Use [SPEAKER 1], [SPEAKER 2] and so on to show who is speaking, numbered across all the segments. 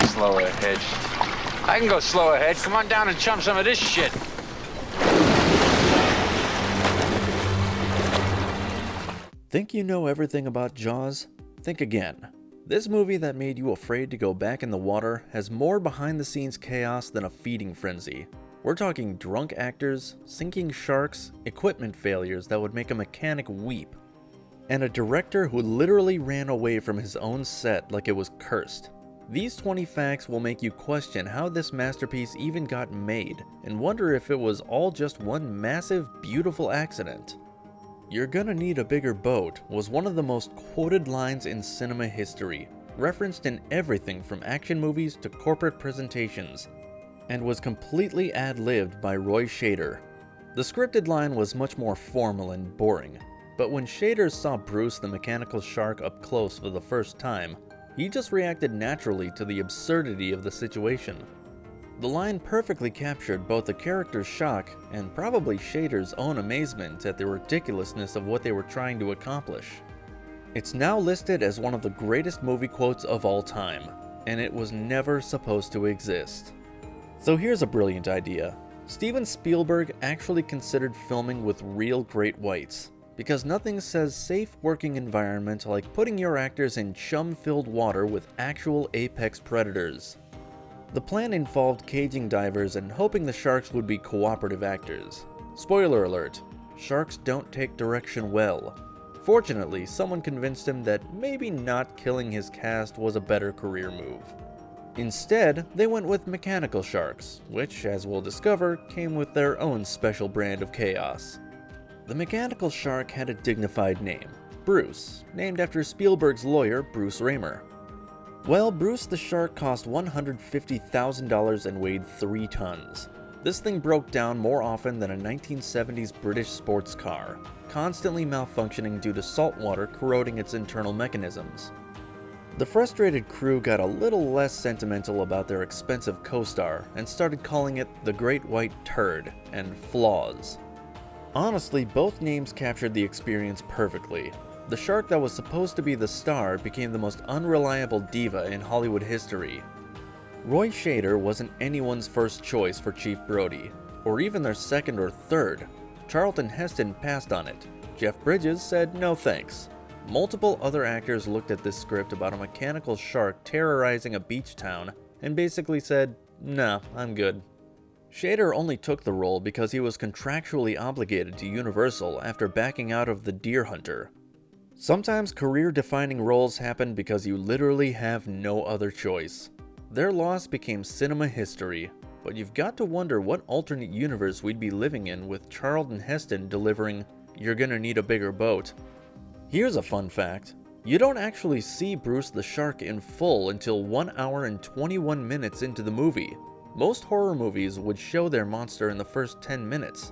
[SPEAKER 1] Slow ahead. I can go slow ahead. Come on down and chum some of this shit.
[SPEAKER 2] Think you know everything about Jaws? Think again. This movie that made you afraid to go back in the water has more behind-the-scenes chaos than a feeding frenzy. We're talking drunk actors, sinking sharks, equipment failures that would make a mechanic weep, and a director who literally ran away from his own set like it was cursed. These 20 facts will make you question how this masterpiece even got made, and wonder if it was all just one massive, beautiful accident. "You're gonna need a bigger boat" was one of the most quoted lines in cinema history, referenced in everything from action movies to corporate presentations, and was completely ad-libbed by Roy Scheider. The scripted line was much more formal and boring, but when Scheider saw Bruce the mechanical shark up close for the first time, he just reacted naturally to the absurdity of the situation. The line perfectly captured both the character's shock and probably Scheider's own amazement at the ridiculousness of what they were trying to accomplish. It's now listed as one of the greatest movie quotes of all time, and it was never supposed to exist. So here's a brilliant idea. Steven Spielberg actually considered filming with real great whites, because nothing says safe working environment like putting your actors in chum-filled water with actual apex predators. The plan involved caging divers and hoping the sharks would be cooperative actors. Spoiler alert, sharks don't take direction well. Fortunately, someone convinced him that maybe not killing his cast was a better career move. Instead, they went with mechanical sharks, which, as we'll discover, came with their own special brand of chaos. The mechanical shark had a dignified name, Bruce, named after Spielberg's lawyer, Bruce Raymer. Well, Bruce the shark cost $150,000 and weighed 3 tons. This thing broke down more often than a 1970s British sports car, constantly malfunctioning due to salt water corroding its internal mechanisms. The frustrated crew got a little less sentimental about their expensive co-star and started calling it the Great White Turd and Flaws. Honestly, both names captured the experience perfectly. The shark that was supposed to be the star became the most unreliable diva in Hollywood history. Roy Scheider wasn't anyone's first choice for Chief Brody, or even their second or third. Charlton Heston passed on it. Jeff Bridges said no thanks. Multiple other actors looked at this script about a mechanical shark terrorizing a beach town and basically said, "Nah, I'm good." Scheider only took the role because he was contractually obligated to Universal after backing out of The Deer Hunter. Sometimes career-defining roles happen because you literally have no other choice. Their loss became cinema history, but you've got to wonder what alternate universe we'd be living in with Charlton Heston delivering, "You're gonna need a bigger boat." Here's a fun fact. You don't actually see Bruce the Shark in full until 1 hour and 21 minutes into the movie. Most horror movies would show their monster in the first 10 minutes.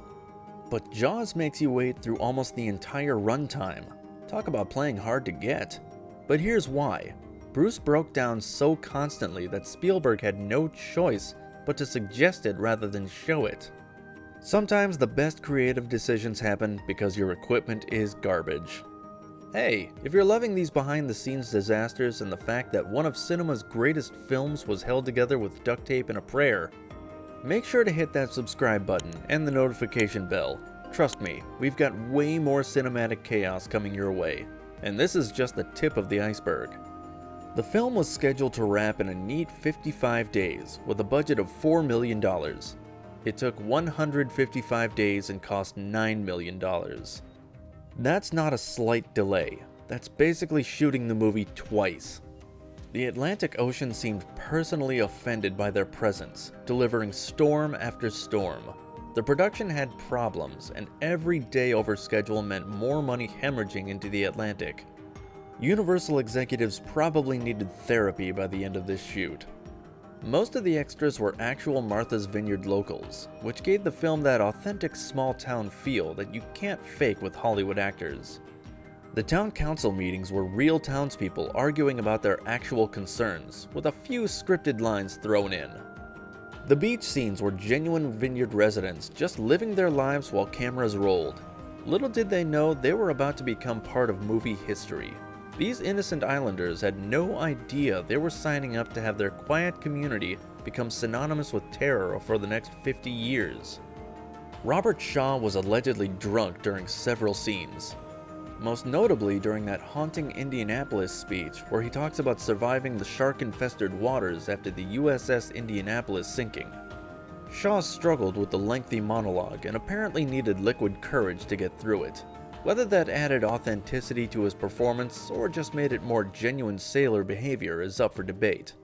[SPEAKER 2] But Jaws makes you wait through almost the entire runtime. Talk about playing hard to get. But here's why. Bruce broke down so constantly that Spielberg had no choice but to suggest it rather than show it. Sometimes the best creative decisions happen because your equipment is garbage. Hey, if you're loving these behind-the-scenes disasters and the fact that one of cinema's greatest films was held together with duct tape and a prayer, make sure to hit that subscribe button and the notification bell. Trust me, we've got way more cinematic chaos coming your way, and this is just the tip of the iceberg. The film was scheduled to wrap in a neat 55 days with a budget of $4 million. It took 155 days and cost $9 million. That's not a slight delay. That's basically shooting the movie twice. The Atlantic Ocean seemed personally offended by their presence, delivering storm after storm. The production had problems, and every day over schedule meant more money hemorrhaging into the Atlantic. Universal executives probably needed therapy by the end of this shoot. Most of the extras were actual Martha's Vineyard locals, which gave the film that authentic small-town feel that you can't fake with Hollywood actors. The town council meetings were real townspeople arguing about their actual concerns, with a few scripted lines thrown in. The beach scenes were genuine vineyard residents just living their lives while cameras rolled. Little did they know they were about to become part of movie history. These innocent islanders had no idea they were signing up to have their quiet community become synonymous with terror for the next 50 years. Robert Shaw was allegedly drunk during several scenes, most notably during that haunting Indianapolis speech where he talks about surviving the shark-infested waters after the USS Indianapolis sinking. Shaw struggled with the lengthy monologue and apparently needed liquid courage to get through it. Whether that added authenticity to his performance or just made it more genuine sailor behavior is up for debate.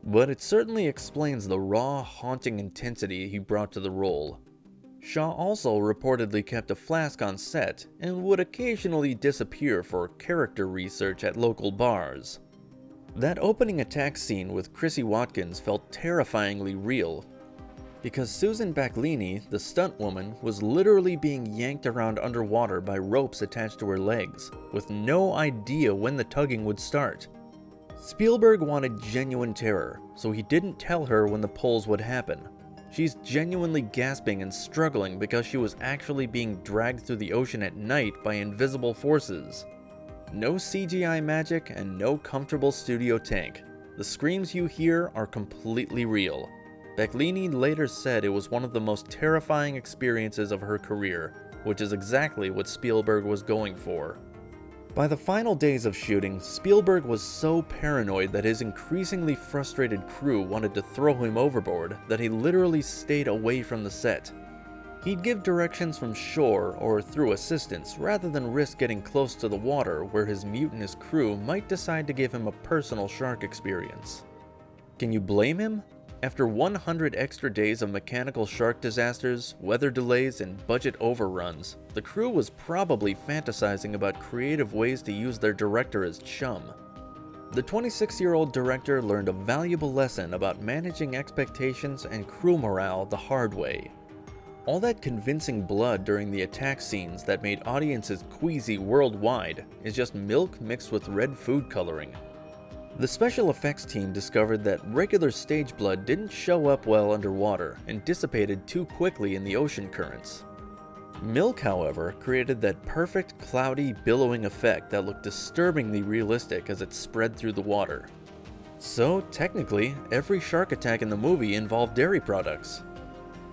[SPEAKER 2] But it certainly explains the raw, haunting intensity he brought to the role. Shaw also reportedly kept a flask on set and would occasionally disappear for character research at local bars. That opening attack scene with Chrissy Watkins felt terrifyingly real, because Susan Backlini, the stunt woman, was literally being yanked around underwater by ropes attached to her legs, with no idea when the tugging would start. Spielberg wanted genuine terror, so he didn't tell her when the pulls would happen. She's genuinely gasping and struggling because she was actually being dragged through the ocean at night by invisible forces. No CGI magic and no comfortable studio tank. The screams you hear are completely real. Backlini later said it was one of the most terrifying experiences of her career, which is exactly what Spielberg was going for. By the final days of shooting, Spielberg was so paranoid that his increasingly frustrated crew wanted to throw him overboard that he literally stayed away from the set. He'd give directions from shore or through assistants rather than risk getting close to the water where his mutinous crew might decide to give him a personal shark experience. Can you blame him? After 100 extra days of mechanical shark disasters, weather delays, and budget overruns, the crew was probably fantasizing about creative ways to use their director as chum. The 26-year-old director learned a valuable lesson about managing expectations and crew morale the hard way. All that convincing blood during the attack scenes that made audiences queasy worldwide is just milk mixed with red food coloring. The special effects team discovered that regular stage blood didn't show up well underwater and dissipated too quickly in the ocean currents. Milk, however, created that perfect, cloudy, billowing effect that looked disturbingly realistic as it spread through the water. So, technically, every shark attack in the movie involved dairy products.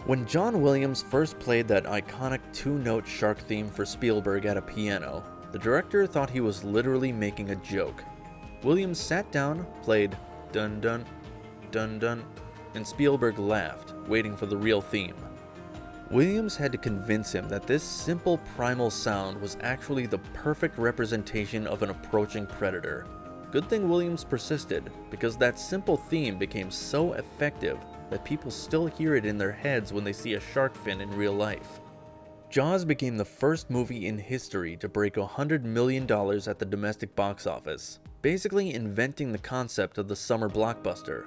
[SPEAKER 2] When John Williams first played that iconic two-note shark theme for Spielberg at a piano, the director thought he was literally making a joke. Williams sat down, played dun dun, dun dun, and Spielberg laughed, waiting for the real theme. Williams had to convince him that this simple primal sound was actually the perfect representation of an approaching predator. Good thing Williams persisted, because that simple theme became so effective that people still hear it in their heads when they see a shark fin in real life. Jaws became the first movie in history to break $100 million at the domestic box office, basically inventing the concept of the summer blockbuster.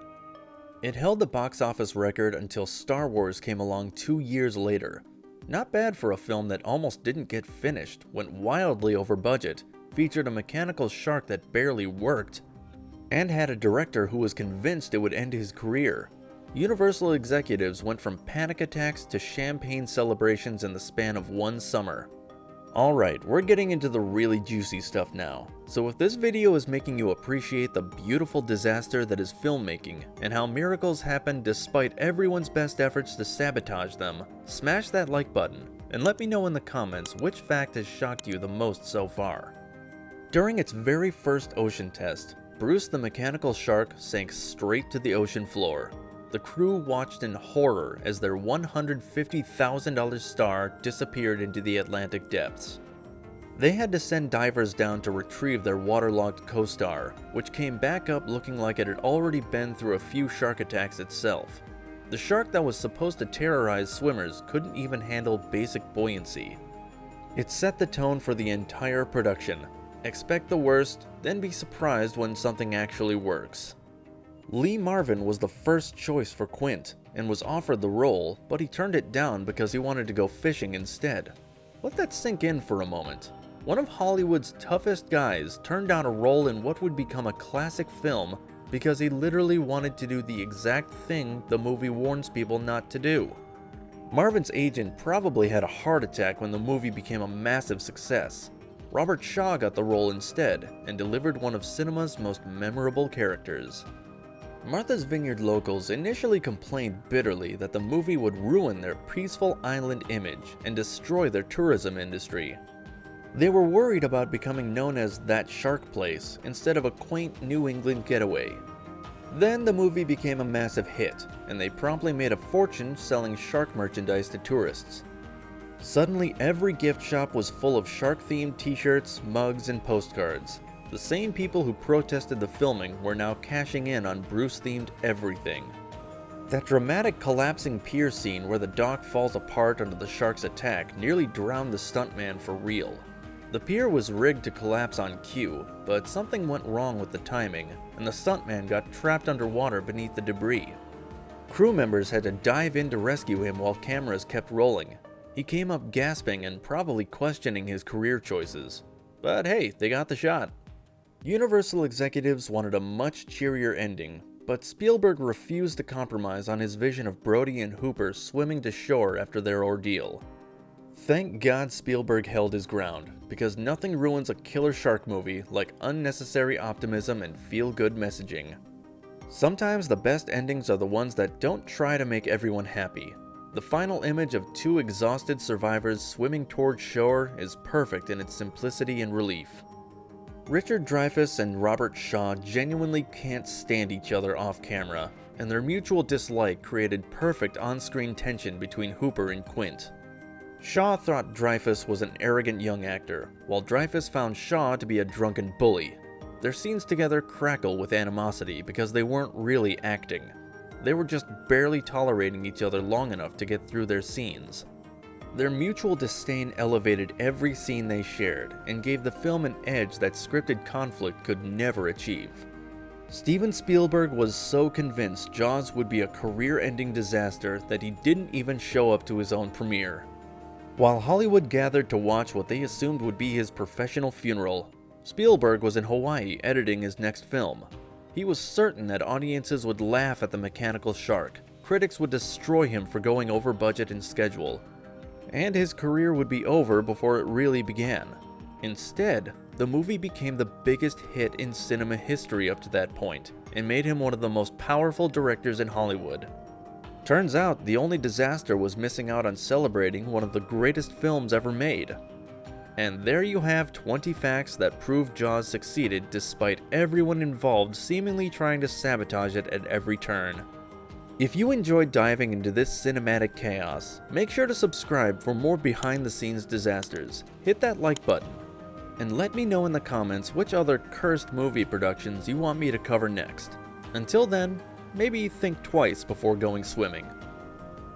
[SPEAKER 2] It held the box office record until Star Wars came along 2 years later. Not bad for a film that almost didn't get finished, went wildly over budget, featured a mechanical shark that barely worked, and had a director who was convinced it would end his career. Universal executives went from panic attacks to champagne celebrations in the span of one summer. Alright, we're getting into the really juicy stuff now. So if this video is making you appreciate the beautiful disaster that is filmmaking, and how miracles happen despite everyone's best efforts to sabotage them, smash that like button, and let me know in the comments which fact has shocked you the most so far. During its very first ocean test, Bruce the mechanical shark sank straight to the ocean floor. The crew watched in horror as their $150,000 star disappeared into the Atlantic depths. They had to send divers down to retrieve their waterlogged co-star, which came back up looking like it had already been through a few shark attacks itself. The shark that was supposed to terrorize swimmers couldn't even handle basic buoyancy. It set the tone for the entire production. Expect the worst, then be surprised when something actually works. Lee Marvin was the first choice for Quint, and was offered the role, but he turned it down because he wanted to go fishing instead. Let that sink in for a moment. One of Hollywood's toughest guys turned down a role in what would become a classic film because he literally wanted to do the exact thing the movie warns people not to do. Marvin's agent probably had a heart attack when the movie became a massive success. Robert Shaw got the role instead and delivered one of cinema's most memorable characters. Martha's Vineyard locals initially complained bitterly that the movie would ruin their peaceful island image and destroy their tourism industry. They were worried about becoming known as That Shark Place instead of a quaint New England getaway. Then the movie became a massive hit, and they promptly made a fortune selling shark merchandise to tourists. Suddenly, every gift shop was full of shark-themed t-shirts, mugs, and postcards. The same people who protested the filming were now cashing in on Bruce-themed everything. That dramatic collapsing pier scene where the dock falls apart under the shark's attack nearly drowned the stuntman for real. The pier was rigged to collapse on cue, but something went wrong with the timing, and the stuntman got trapped underwater beneath the debris. Crew members had to dive in to rescue him while cameras kept rolling. He came up gasping and probably questioning his career choices. But hey, they got the shot. Universal executives wanted a much cheerier ending, but Spielberg refused to compromise on his vision of Brody and Hooper swimming to shore after their ordeal. Thank God Spielberg held his ground, because nothing ruins a killer shark movie like unnecessary optimism and feel-good messaging. Sometimes the best endings are the ones that don't try to make everyone happy. The final image of two exhausted survivors swimming toward shore is perfect in its simplicity and relief. Richard Dreyfuss and Robert Shaw genuinely can't stand each other off camera, and their mutual dislike created perfect on-screen tension between Hooper and Quint. Shaw thought Dreyfuss was an arrogant young actor, while Dreyfuss found Shaw to be a drunken bully. Their scenes together crackle with animosity because they weren't really acting. They were just barely tolerating each other long enough to get through their scenes. Their mutual disdain elevated every scene they shared and gave the film an edge that scripted conflict could never achieve. Steven Spielberg was so convinced Jaws would be a career-ending disaster that he didn't even show up to his own premiere. While Hollywood gathered to watch what they assumed would be his professional funeral, Spielberg was in Hawaii editing his next film. He was certain that audiences would laugh at the mechanical shark, critics would destroy him for going over budget and schedule, and his career would be over before it really began. Instead, the movie became the biggest hit in cinema history up to that point, and made him one of the most powerful directors in Hollywood. Turns out, the only disaster was missing out on celebrating one of the greatest films ever made. And there you have 20 facts that prove Jaws succeeded despite everyone involved seemingly trying to sabotage it at every turn. If you enjoyed diving into this cinematic chaos, make sure to subscribe for more behind-the-scenes disasters. Hit that like button. And let me know in the comments which other cursed movie productions you want me to cover next. Until then, maybe think twice before going swimming.